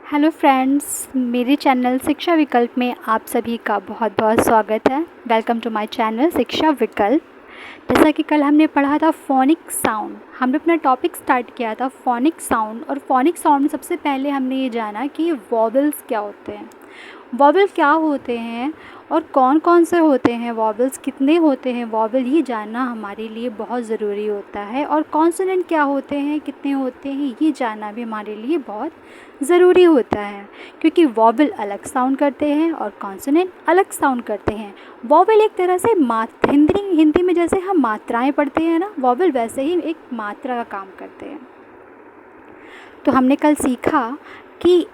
Hello friends, मेरे channel शिक्षा विकल्प में आप सभी का बहुत बहुत स्वागत है। वेलकम टू माय चैनल शिक्षा विकल्प। जैसा कि कल हमने पढ़ा था फोनिक साउंड, हमने अपना टॉपिक स्टार्ट किया था फोनिक साउंड। और फोनिक साउंड में सबसे पहले हमने ये जाना कि वॉवेल्स क्या होते हैं, वॉवेल क्या होते हैं और कौन कौन से होते हैं, वॉवेल्स कितने होते हैं वॉवेल, ये जानना हमारे लिए बहुत ज़रूरी होता है। और कॉन्सोनेंट क्या होते हैं, कितने होते हैं, ये जानना भी हमारे लिए बहुत ज़रूरी होता है, क्योंकि वॉवेल अलग साउंड करते हैं और कॉन्सोनेंट अलग साउंड करते हैं। वॉवेल एक तरह से हिंदी में जैसे हम मात्राएं पढ़ते हैं ना, वॉवेल वैसे ही एक मात्रा का काम करते हैं। तो हमने कल सीखा कि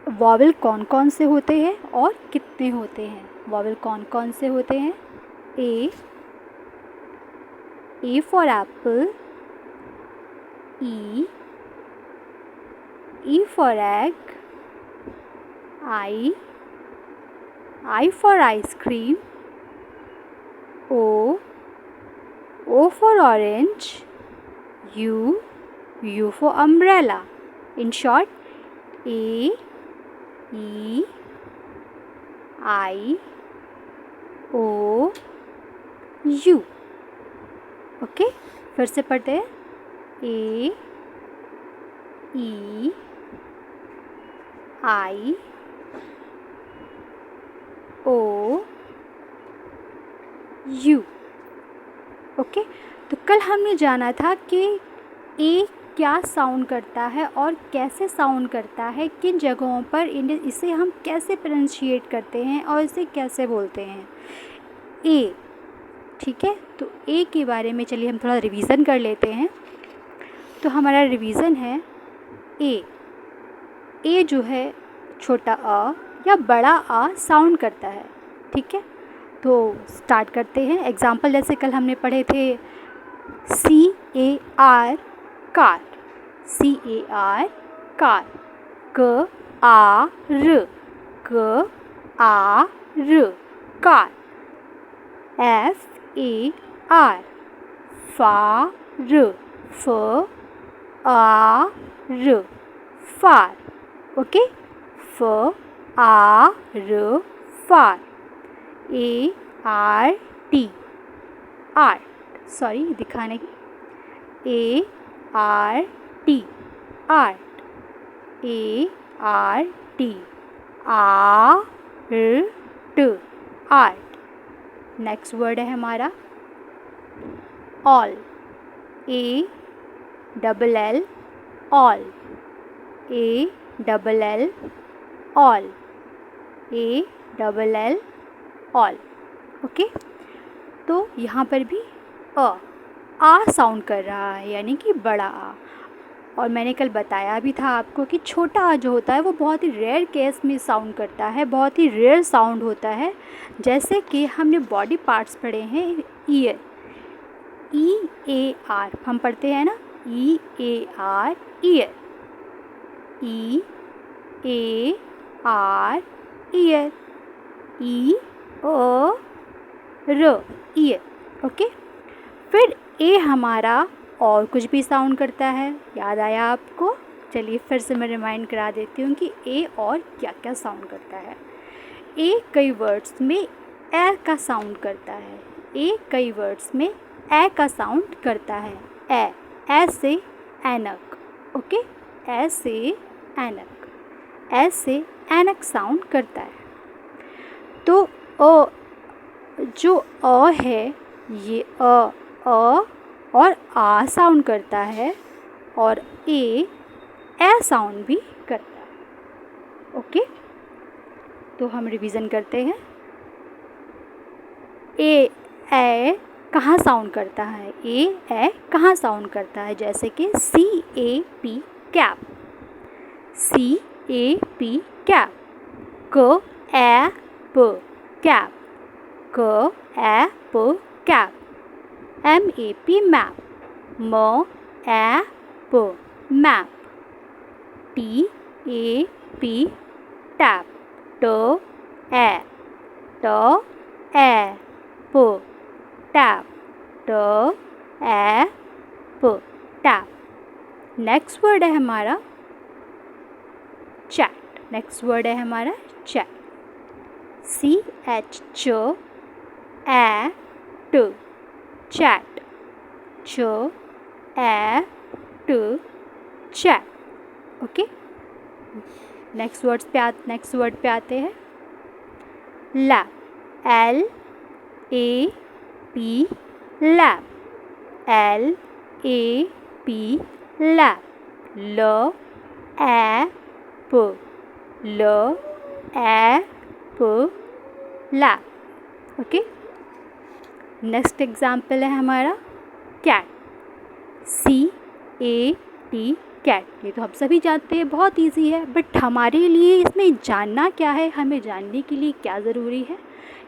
वॉवेल कौन कौन से होते हैं और कितने होते हैं। वॉवेल कौन कौन से होते हैं? A for apple, E for egg, I for ice cream, O for orange, U for umbrella. In short, A, E, I, O, U. Okay, फिर से पढ़ते हैं। ए, E, I, O, U. Okay, तो कल हमने जाना था कि ए क्या साउंड करता है और कैसे साउंड करता है, किन जगहों पर इसे हम कैसे प्रोनाउंशिएट करते हैं और इसे कैसे बोलते हैं। ए, ठीक है। तो ए के बारे में चलिए हम थोड़ा रिवीजन कर लेते हैं। तो हमारा रिवीजन है ए जो है छोटा अ या बड़ा आ साउंड करता है, ठीक है। तो स्टार्ट करते हैं। एग्जाम्पल जैसे कल हमने पढ़े थे CAR car, CAR car, KAR car, FAR फार, फार, ओके, फार। ART आर्ट, सॉरी दिखाने की, ART art, ART art. Next word है हमारा all, ALL all, ALL all, ALL all. Okay, तो यहाँ पर भी आ साउंड कर रहा है, यानी कि बड़ा आ। और मैंने कल बताया भी था आपको कि छोटा आ जो होता है वो बहुत ही रेयर केस में साउंड करता है, बहुत ही रेयर साउंड होता है। जैसे कि हमने बॉडी पार्ट्स पढ़े हैं, ईयर, EAR हम पढ़ते हैं ना, EAR year, EAR year, EAR year. Okay, फिर ए हमारा और कुछ भी साउंड करता है, याद आया आपको? चलिए फिर से मैं रिमाइंड करा देती हूँ कि ए और क्या क्या साउंड करता है। ए कई वर्ड्स में ए का साउंड करता है, ए कई वर्ड्स में ए का साउंड करता है। ए से ऐनक, ओके, ए से ऐनक, ए से ऐनक साउंड करता है। तो अ जो अ है, ये अ और आ साउंड करता है, और ए साउंड भी करता है। ओके, तो हम रिवीजन करते हैं। ए कहाँ साउंड करता है, ए कहाँ साउंड करता है, जैसे कि CAP cap, CAP cap, cap, cap, MAP map, map, TAP tap, tap, tap. Next word है हमारा चैट, नेक्स्ट वर्ड है हमारा chat, CHAT, chat, CHAT, chat. Okay, next word पे आते हैं lab, LAP, lab, LAP, lab, LAP, LAP, lab. Okay, next example है हमारा cat, CAT, cat. ये तो हम सभी जानते हैं, बहुत इजी है, बट हमारे लिए इसमें जानना क्या है, हमें जानने के लिए क्या ज़रूरी है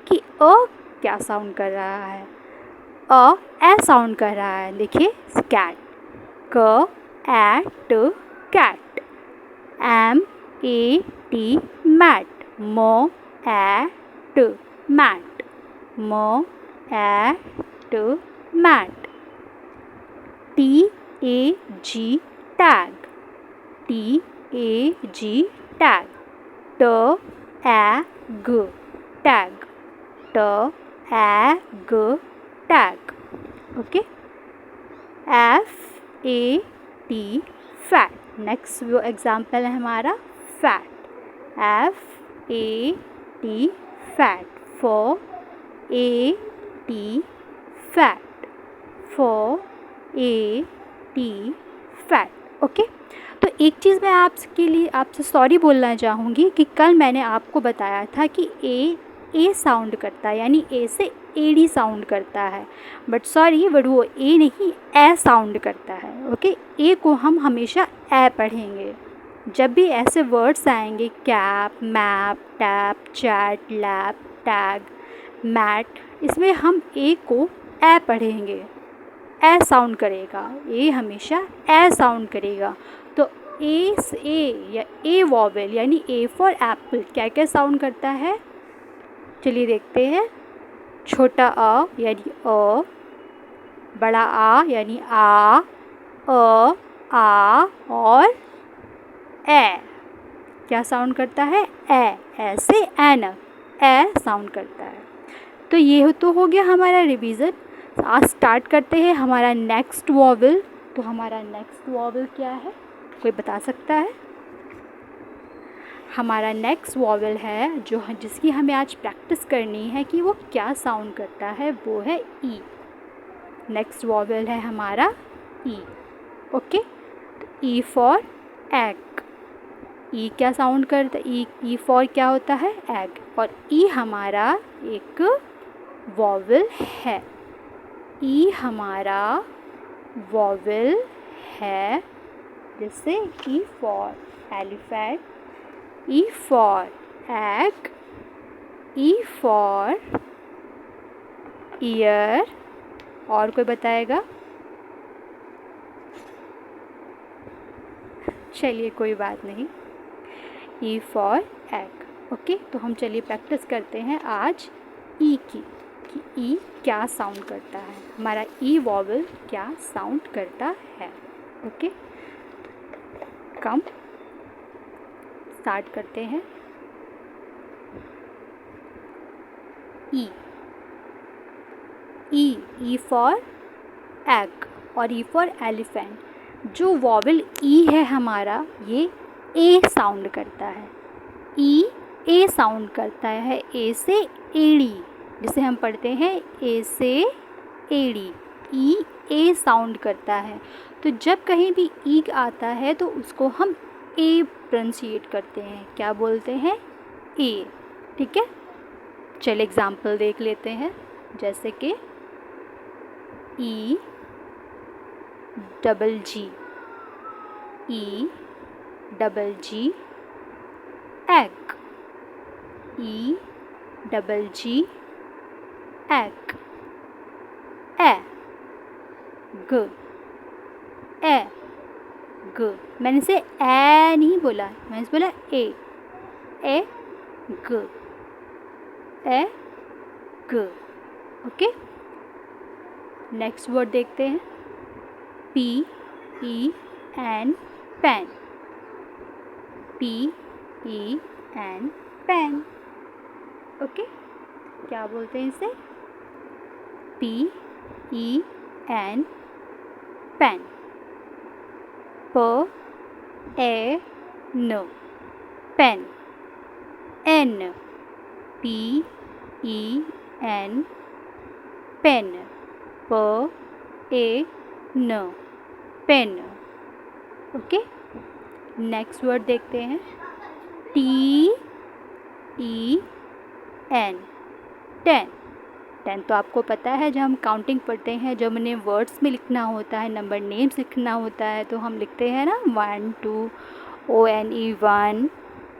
कि अ क्या साउंड कर रहा है। ए साउंड कर रहा है, देखिए कैट, क at cat, MAT mat, MAT mat, MAT mat, TAG tag, TAG tag, TAG tag, TAG tag. Okay, FAT fat. Next example है हमारा fat, FAT fat, FOR-AT fat, FOR-AT fat. Okay, तो एक चीज़ मैं आपसे सॉरी बोलना चाहूँगी कि कल मैंने आपको बताया था कि ए साउंड करता है, यानी ए से एडी साउंड करता है, बट वो ए नहीं ए साउंड करता है। ओके, ए को हम हमेशा ए पढ़ेंगे। जब भी ऐसे वर्ड्स आएंगे cap, map, tap, chat, lab, tag, mat, इसमें हम ए को ए पढ़ेंगे, ए साउंड करेगा, ए हमेशा ए साउंड करेगा। तो ए या ए वॉवेल यानी ए फॉर एप्पल क्या क्या साउंड करता है, चलिए देखते हैं। छोटा अ यानी अ, बड़ा आ यानी आ और ए क्या साउंड करता है, ए, ऐसे एन, ए साउंड करता है। तो ये तो हो गया हमारा रिवीजन। आज स्टार्ट करते हैं हमारा नेक्स्ट वॉवेल। तो हमारा नेक्स्ट वॉवेल क्या है, कोई बता सकता है? हमारा नेक्स्ट वॉवेल है जिसकी हमें आज प्रैक्टिस करनी है कि वो क्या साउंड करता है, वो है ई। नेक्स्ट वॉवेल है हमारा ई। ओके, तो ई फॉर एग, ई क्या साउंड करता है, ई फॉर क्या होता है, एग, और ई हमारा एक वॉवेल है, ई हमारा वॉवेल है। जैसे E for elephant, E for egg, E for ear, और कोई बताएगा? चलिए कोई बात नहीं, E for egg। ओके, तो हम चलिए प्रैक्टिस करते हैं आज E की, कि E क्या साउंड करता है, हमारा E वॉवेल क्या साउंड करता है। ओके, कम स्टार्ट करते हैं। ई फॉर एग और ई फॉर एलिफेंट। जो वॉवेल ई है हमारा, ये ए साउंड करता है, ई ए साउंड करता है, ए से एड़ी, जिसे हम पढ़ते हैं ए से एड़ी, ई ए साउंड करता है। तो जब कहीं भी ई आता है तो उसको हम ए प्रोनाउंसिएट करते हैं, क्या बोलते हैं, ए। ठीक है, चलिए एग्जाम्पल देख लेते हैं। जैसे कि E double G, E double G egg, E double G egg, A ग, ए ग। मैंने इसे ए नहीं बोला, मैंने इसे बोला ए ग, ए ग। ओके, नेक्स्ट वर्ड देखते हैं, PEN pen, PEN E N pen. Okay, क्या बोलते हैं इसे? P E N pen. प ए न pen. N P E N pen. प ए न पेन। ओके, नेक्स्ट वर्ड देखते हैं। T E N ten. Ten तो आपको पता है, जब हम काउंटिंग पढ़ते हैं, जब उन्हें वर्ड्स में लिखना होता है, नंबर नेम्स लिखना होता है, तो हम लिखते हैं ना 1 2 ONE 1,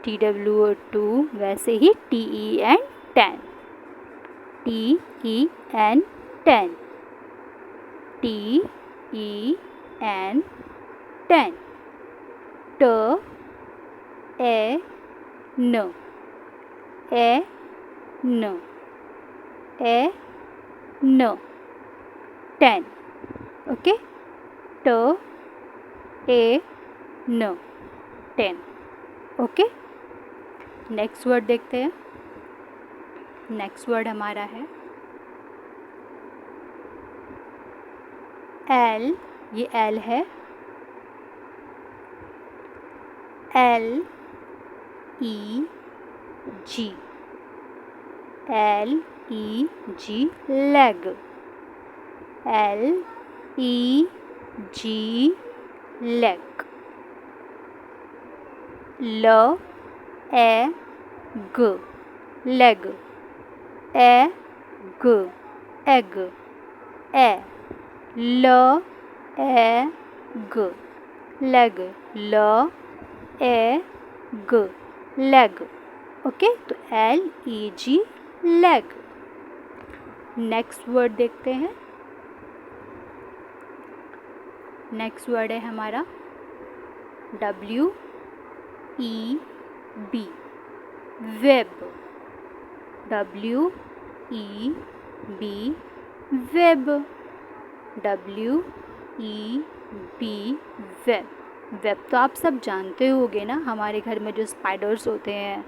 TW 2, वैसे ही TEN 10। TEN 10। TEN 10। ट ए न ए न ए न 10। ओके, ट ए न 10। ओके, नेक्स्ट वर्ड देखते हैं। नेक्स्ट वर्ड हमारा है एल। ये एल है। L E G. L E G leg. L E G leg. ल ए ग लेग। ए ग एग। ए ल ए ग लेग। ल ए ग लेग। ओके, तो L E G leg. Next word देखते हैं। नेक्स्ट वर्ड है हमारा W E B web. W E B web. W E B web. Web तो आप सब जानते होगे ना, हमारे घर में जो स्पाइडर्स होते हैं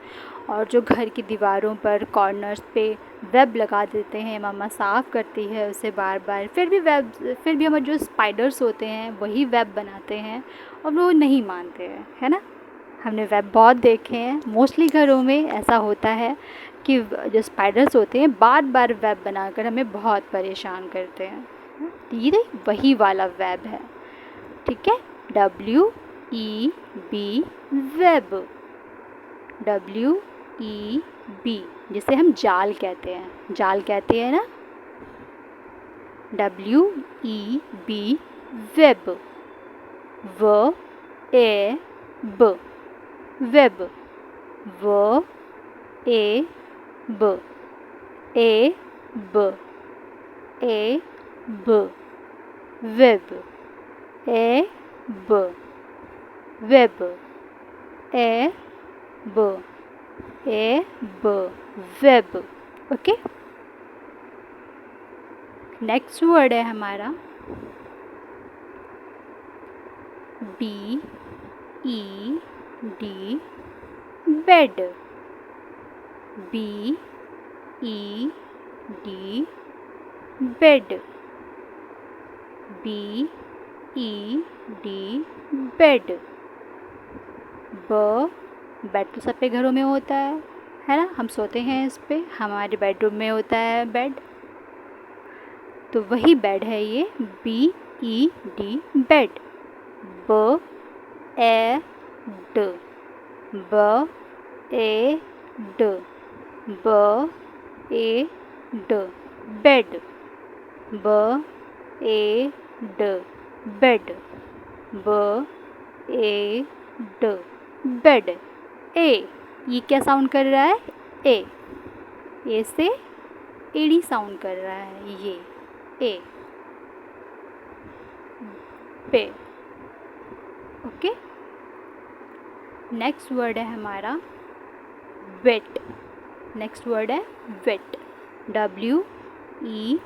और जो घर की दीवारों पर कॉर्नर्स पे वेब लगा देते हैं, मम्मा साफ़ करती है उसे बार बार, फिर भी हमारे जो स्पाइडर्स होते हैं वही वेब बनाते हैं और वो नहीं मानते हैं, है ना। हमने वेब बहुत देखे हैं, मोस्टली घरों में ऐसा होता है कि जो स्पाइडर्स होते हैं बार बार वेब बनाकर हमें बहुत परेशान करते हैं। ये वही वाला वेब है, ठीक है। W E B web. W E B जिसे हम जाल कहते हैं, जाल कहते हैं ना। W E B web. व ए ब वेब। व ए ब ए ब ए ब वेब। ए ब वेब। ए ब ए ब वेब। ओके, नेक्स्ट वर्ड है हमारा B E D bed. B E D bed. B E D bed. Bed तो सबके घरों में होता है ना, हम सोते हैं इस पे, हमारे बेडरूम में होता है बेड, तो वही बेड है ये। B E D bed. ब ए ड ब ए ड ब ए ड बेड। ब ए ड बेड। ब ए ड बेड। ये क्या साउंड कर रहा है? ए से एड़ी साउंड कर रहा है ये। ए पे। ओके, नेक्स्ट वर्ड है हमारा वेट। नेक्स्ट वर्ड है wet. W E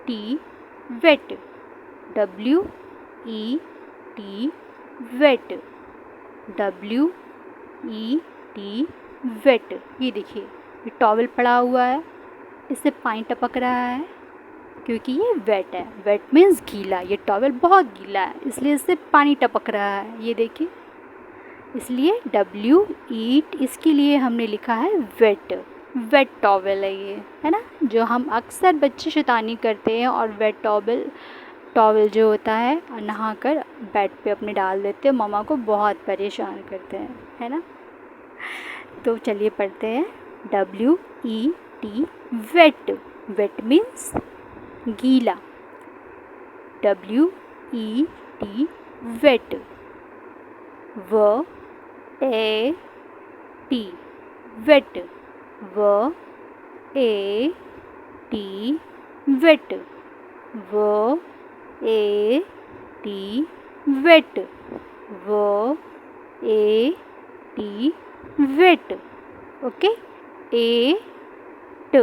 T wet. W E T wet. W E T wet. ये देखिए, ये टॉवल पड़ा हुआ है, इससे पानी टपक रहा है क्योंकि ये वेट है। वेट मीन्स गीला, ये टॉवल बहुत गीला है इसलिए इससे पानी टपक रहा है। ये देखिए, इसलिए WE इसके लिए हमने लिखा है वेट। वेट टॉवल है ये, है ना, जो हम अक्सर बच्चे शैतानी करते हैं और वेट टॉवल जो होता है नहा कर बेड पे अपने डाल देते हैं, मम्मा को बहुत परेशान करते हैं, है ना। तो चलिए पढ़ते हैं WET वेट। वेट मीन्स गीला। WET wet. WAT wet. WAT wet. WAT wet. WAT wet. Okay. A ट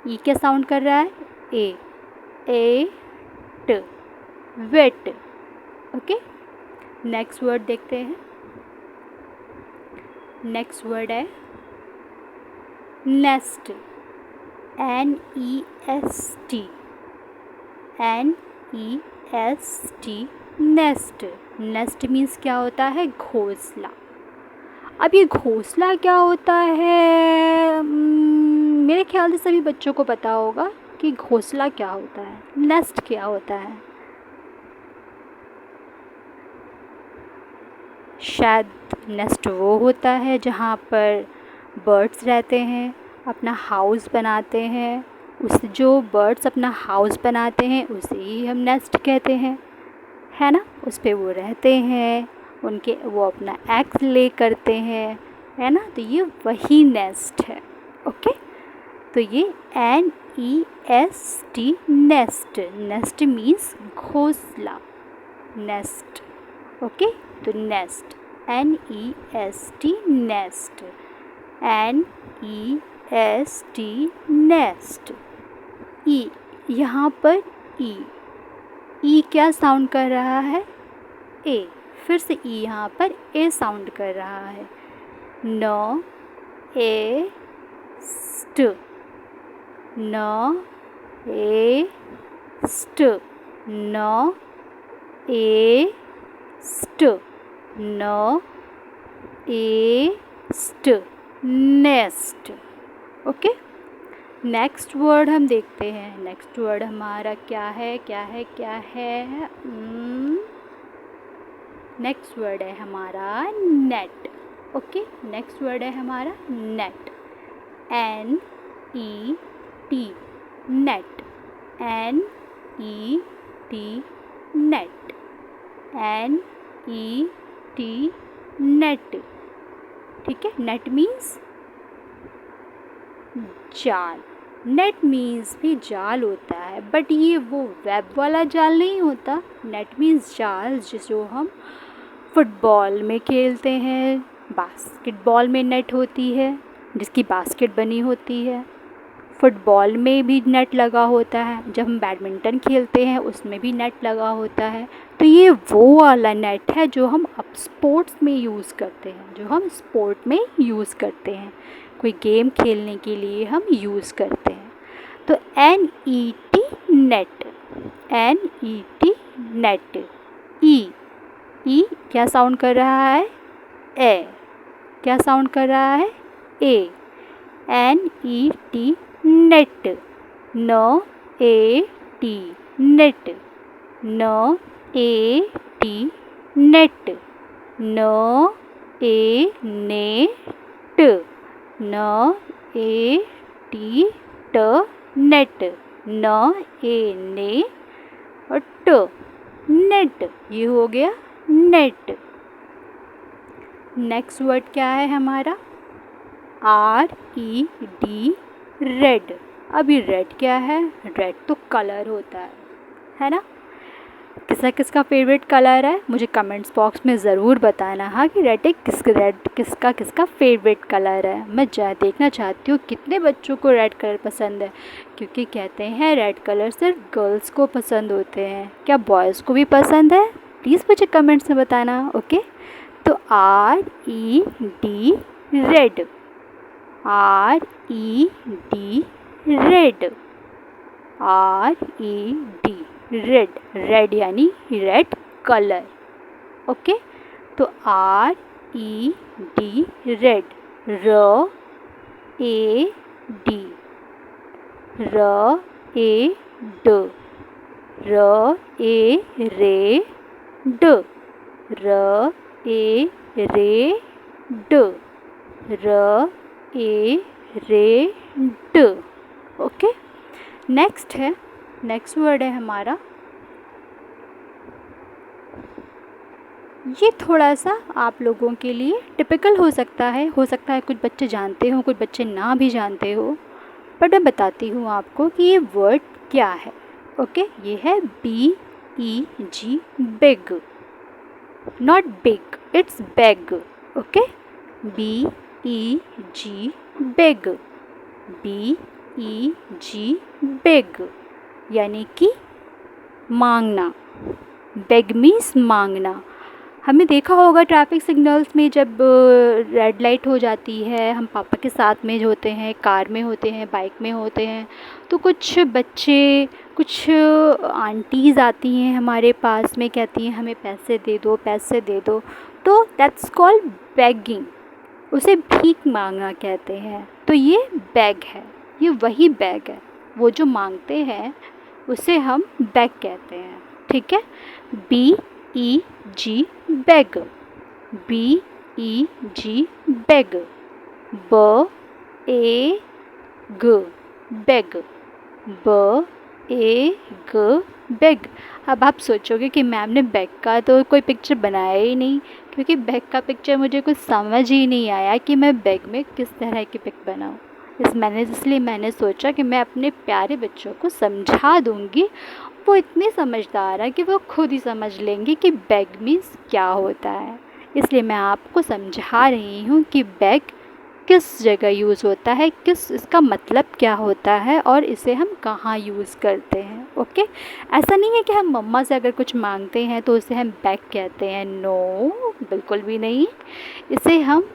ये क्या साउंड कर रहा है? ए ट वेट। ओके, नेक्स्ट वर्ड देखते हैं। नेक्स्ट वर्ड है nest. NEST। NEST nest. Nest means क्या होता है? घोंसला। अब ये घोंसला क्या होता है? मेरे ख्याल से सभी बच्चों को पता होगा कि घोंसला क्या होता है, नेस्ट क्या होता है। शायद नेस्ट वो होता है जहाँ पर बर्ड्स रहते हैं, अपना हाउस बनाते हैं। उस जो बर्ड्स अपना हाउस बनाते हैं उसे ही हम नेस्ट कहते हैं, है ना। उस पे वो रहते हैं, वो अपना एग्स ले करते हैं, है ना। तो ये वही नेस्ट है। ओके, तो ये NEST नेस्ट। नेस्ट मीन्स घोंसला, नेस्ट। ओके, तो nest NEST nest. NEST nest. E, यहाँ पर ई क्या साउंड कर रहा है? ए। फिर से ई यहाँ पर ए साउंड कर रहा है। न ए स्ट। न ए स्ट। न ए स्ट। न ए स्ट नेस्ट। ओके, नेक्स्ट वर्ड हम देखते हैं। नेक्स्ट वर्ड हमारा क्या है? नेक्स्ट वर्ड है हमारा नेट। ओके, नेक्स्ट वर्ड है हमारा net. NET net. NET net. NET net. ठीक है, नेट मीन्स जाल। नेट मीन्स भी जाल होता है, बट ये वो वेब वाला जाल नहीं होता। नेट मीन्स जाल जो हम फुटबॉल में खेलते हैं, बास्केटबॉल में नेट होती है जिसकी बास्केट बनी होती है। फुटबॉल में भी नेट लगा होता है, जब हम बैडमिंटन खेलते हैं उसमें भी नेट लगा होता है। तो ये वो वाला नेट है जो हम अब स्पोर्ट्स में यूज़ करते हैं, कोई गेम खेलने के लिए हम यूज़ करते हैं। तो NET net. NET net. E क्या साउंड कर रहा है? ए। क्या साउंड कर रहा है? ए। NET net. न ए टी नेट। न ए टी नेट। न ए नेट। न ए टी ट नेट। न ए ने और ट नेट। ये हो गया नेट। नेक्स्ट वर्ड क्या है हमारा? RED red. अभी रेड क्या है? रेड तो कलर होता है ना। किसका फेवरेट कलर है? मुझे कमेंट्स बॉक्स में ज़रूर बताना हाँ कि रेड किसका फेवरेट कलर है। मैं देखना चाहती हूँ कितने बच्चों को रेड कलर पसंद है, क्योंकि कहते हैं रेड कलर सिर्फ गर्ल्स को पसंद होते हैं। क्या बॉयज़ को भी पसंद है? प्लीज़ मुझे कमेंट्स में बताना। ओके, तो RED red, RED red, RED red, red यानी रेड कलर। ओके, तो RED red, RED, RED, RED, RED। Okay, next word है हमारा, ये थोड़ा सा आप लोगों के लिए टिपिकल हो सकता है कुछ बच्चे जानते हो, कुछ बच्चे ना भी जानते हो, बट मैं बताती हूँ आपको कि ये वर्ड क्या है। ओके, ये है BEG, big, not big, it's bag. Okay, BEG, big, BEG, big, यानी कि मांगना। बेग मीन्स मांगना। हमने देखा होगा ट्रैफिक सिग्नल्स में जब रेड लाइट हो जाती है, हम पापा के साथ में होते हैं, कार में होते हैं, बाइक में होते हैं, तो कुछ बच्चे, कुछ आंटीज़ आती हैं हमारे पास में, कहती हैं हमें पैसे दे दो, पैसे दे दो। तो दैट्स कॉल्ड बेगिंग, उसे भीख मांगना कहते हैं। तो ये बैग है, ये वही बैग है, वो जो मांगते हैं उसे हम बैग कहते हैं। ठीक है, BEG, bag, BEG, bag, BEG, bag, BEG, bag. अब आप सोचोगे कि मैम ने बैग का तो कोई पिक्चर बनाया ही नहीं, क्योंकि बैग का पिक्चर मुझे कुछ समझ ही नहीं आया कि मैं बैग में किस तरह की पिक बनाऊँ। इसलिए मैंने सोचा कि मैं अपने प्यारे बच्चों को समझा दूँगी, वो इतने समझदार है कि वो खुद ही समझ लेंगे कि बैग मीन्स क्या होता है। इसलिए मैं आपको समझा रही हूँ कि बैग किस जगह यूज़ होता है, इसका मतलब क्या होता है और इसे हम कहाँ यूज़ करते हैं। ओके, ऐसा नहीं है कि हम मम्मा से अगर कुछ मांगते हैं तो उसे हम बैग कहते हैं, नो, बिल्कुल भी नहीं। इसे हम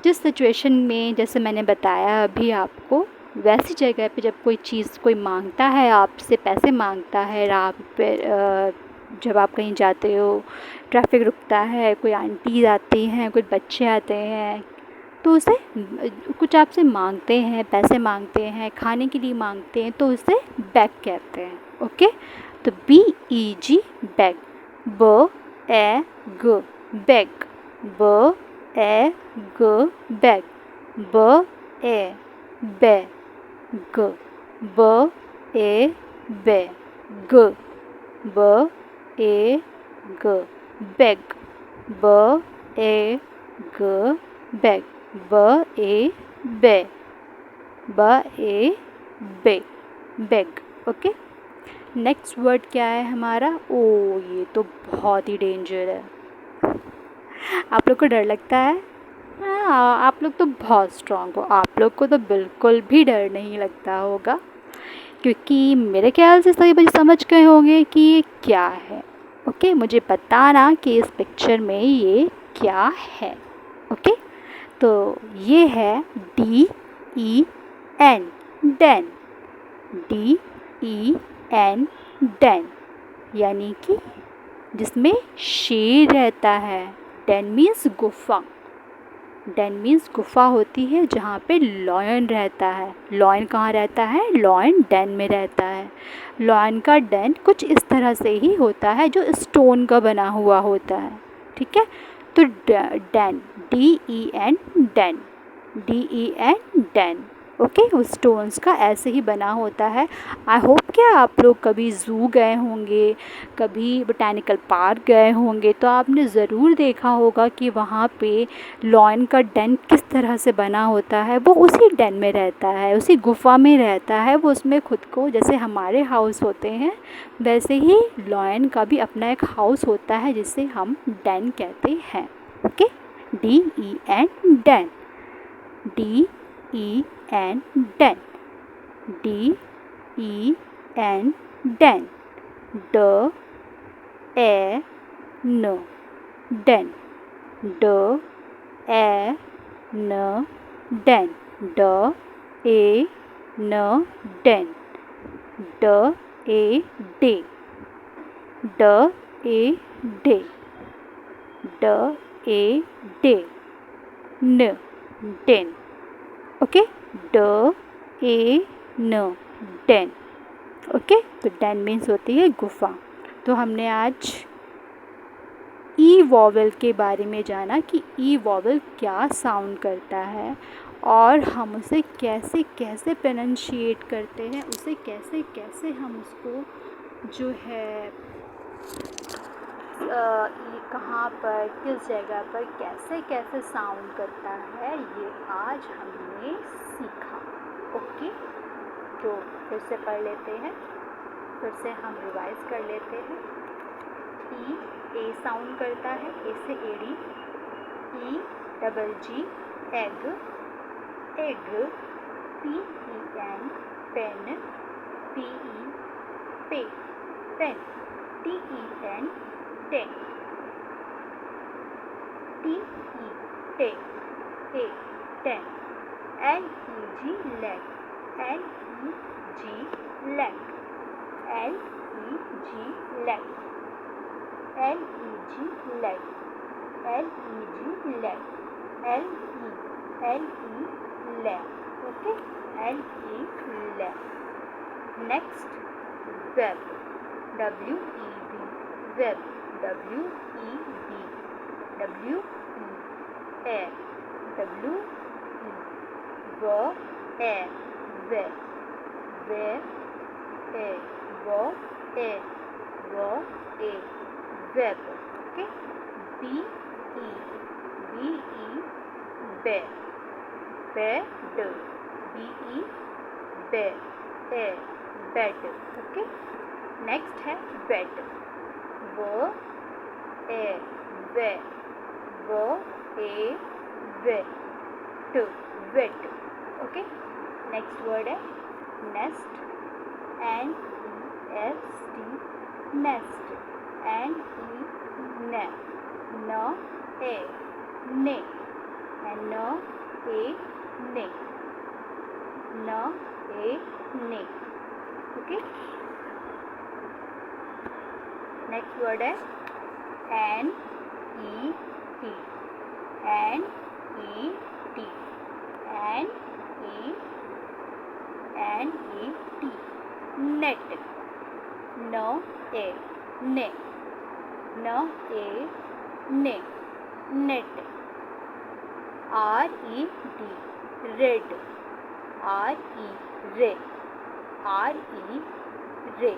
जिस सिचुएशन में, जैसे मैंने बताया अभी आपको, वैसी जगह पे जब कोई चीज़ कोई मांगता है, आपसे पैसे मांगता है राह पे, जब आप कहीं जाते हो, ट्रैफिक रुकता है, कोई आंटी आती हैं, कुछ बच्चे आते हैं, तो उसे कुछ आपसे मांगते हैं, पैसे मांगते हैं, खाने के लिए मांगते हैं, तो उसे बैग कहते हैं। ओके, तो BEG, bag, BEG, bag, BEG, bag, BEG, bag, BEG, bag, BEG, bag, BEG, bag, bag. Okay, next word क्या है हमारा? ओ, ये तो बहुत ही डेंजर है। आप लोग को डर लगता है? हाँ, आप लोग तो बहुत स्ट्रांग हो, आप लोग को तो बिल्कुल भी डर नहीं लगता होगा, क्योंकि मेरे ख्याल से सभी बच्चे समझ गए होंगे कि ये क्या है। ओके, मुझे बताना कि इस पिक्चर में ये क्या है। ओके, तो ये है DEN, डेन, DEN, डेन, यानी कि जिसमें शेर रहता है। डेन मीन्स गुफा, डेन मीन्स गुफा होती है जहाँ पे लॉयन रहता है। लॉयन कहाँ रहता है? लॉयन डेन में रहता है। लॉयन का डेन कुछ इस तरह से ही होता है, जो स्टोन का बना हुआ होता है। ठीक है, तो den, DEN, den, DEN, den. Okay, उस स्टोन्स का ऐसे ही बना होता है। आई होप क्या आप लोग कभी ज़ू गए होंगे, कभी बोटैनिकल पार्क गए होंगे, तो आपने ज़रूर देखा होगा कि वहाँ पे लॉयन का डेन किस तरह से बना होता है। वो उसी डेन में रहता है, उसी गुफा में रहता है। वो उसमें खुद को, जैसे हमारे हाउस होते हैं वैसे ही लॉयन का भी अपना एक हाउस होता है, जिसे हम डेन कहते हैं। Okay, DEN, den, DEN, den, DEN, den, DEN, den, ड ए न डेन, ड ए न डेन, ड ए डे, ड ए डे, ड ए डे, न डेन। ओके, ड ए न डेन। ओके, तो डेन मीन्स होती है गुफा। तो हमने आज ई वॉवल के बारे में जाना कि ई वॉवल क्या साउंड करता है और हम उसे कैसे कैसे प्रोनाउंशिएट करते हैं, उसे कैसे कैसे हम उसको जो है ये कहाँ पर, किस जगह पर कैसे कैसे साउंड करता है, ये आज हमने सीखा। ओके, तो फिर से पढ़ लेते हैं, फिर से हम रिवाइज कर लेते हैं। ई ए साउंड करता है, ए से एड़ी, E double G egg, egg, P E N pen, P E पे, pen, T E N ten, T E टे, A ten, L E G leg, L E G leg, L E G leg, L E G leg, L E G leg, L E leg. Okay, L E leg. Next web, W E B, web, W E B, W E A, W E व ए, वे, वे a, w a, w a, web. Okay, b e be, bed, b e be, a bed. Okay, next है bed, w A we, w A we, t wet. Okay, next word है nest, n e s t, nest, n e ne, न ए ने, न ए ने, न ए ने। ओके, नेक्स्ट वर्ड है N E T, N E T, N E T, net, न ए ने, न ए ने, net, R E D, red, R E रे, आर ई रे,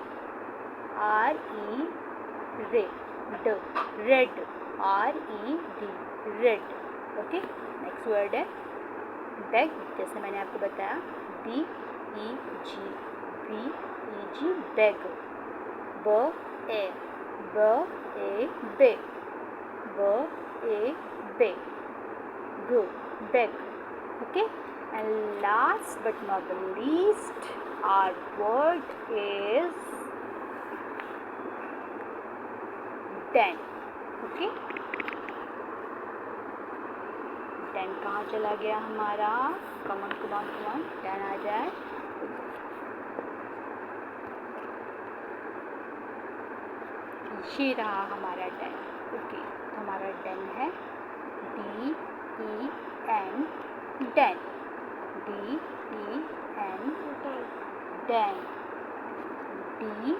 आर ई रे, ड red, R E D red. Okay, next word है बैग, जैसे मैंने आपको बताया, बी ई जी बैग, ब ए बे, ब ए बे, ग bag. Okay, and last but not the least, our word is den. Okay, den कहाँ चला गया हमारा? कमन den आ जाए। ये रहा हमारा den। ओके, तो हमारा den है D E N, den, D E N, den, D E N, den, D E,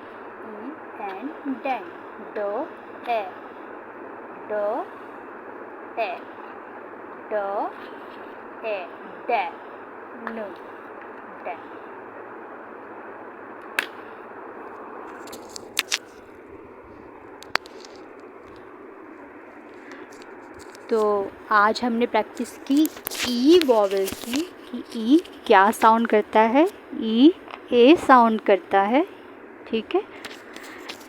D E, D E, den, N, den। तो आज हमने प्रैक्टिस की ई वॉवल की कि ई क्या साउंड करता है, ई ए साउंड करता है। ठीक है,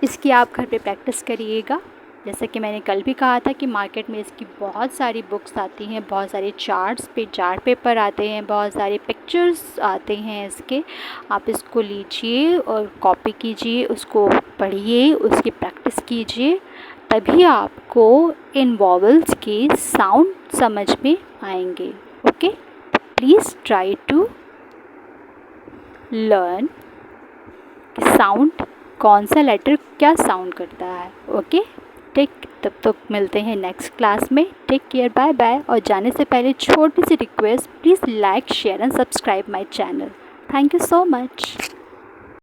इसकी आप घर पे प्रैक्टिस करिएगा। जैसा कि मैंने कल भी कहा था कि मार्केट में इसकी बहुत सारी बुक्स आती हैं, बहुत सारे चार्ट पेपर आते हैं, बहुत सारे पिक्चर्स आते हैं इसके। आप इसको लीजिए और कॉपी कीजिए, उसको पढ़िए, उसकी प्रैक्टिस कीजिए, तभी आपको इन वॉवल्स की साउंड समझ में आएंगे। Okay, please try to learn sound, कौन सा लेटर क्या साउंड करता है। ओके, ठीक, तब तक मिलते हैं नेक्स्ट क्लास में। Take care, bye bye. और जाने से पहले छोटी सी request, please like, share and subscribe my channel. Thank you so much.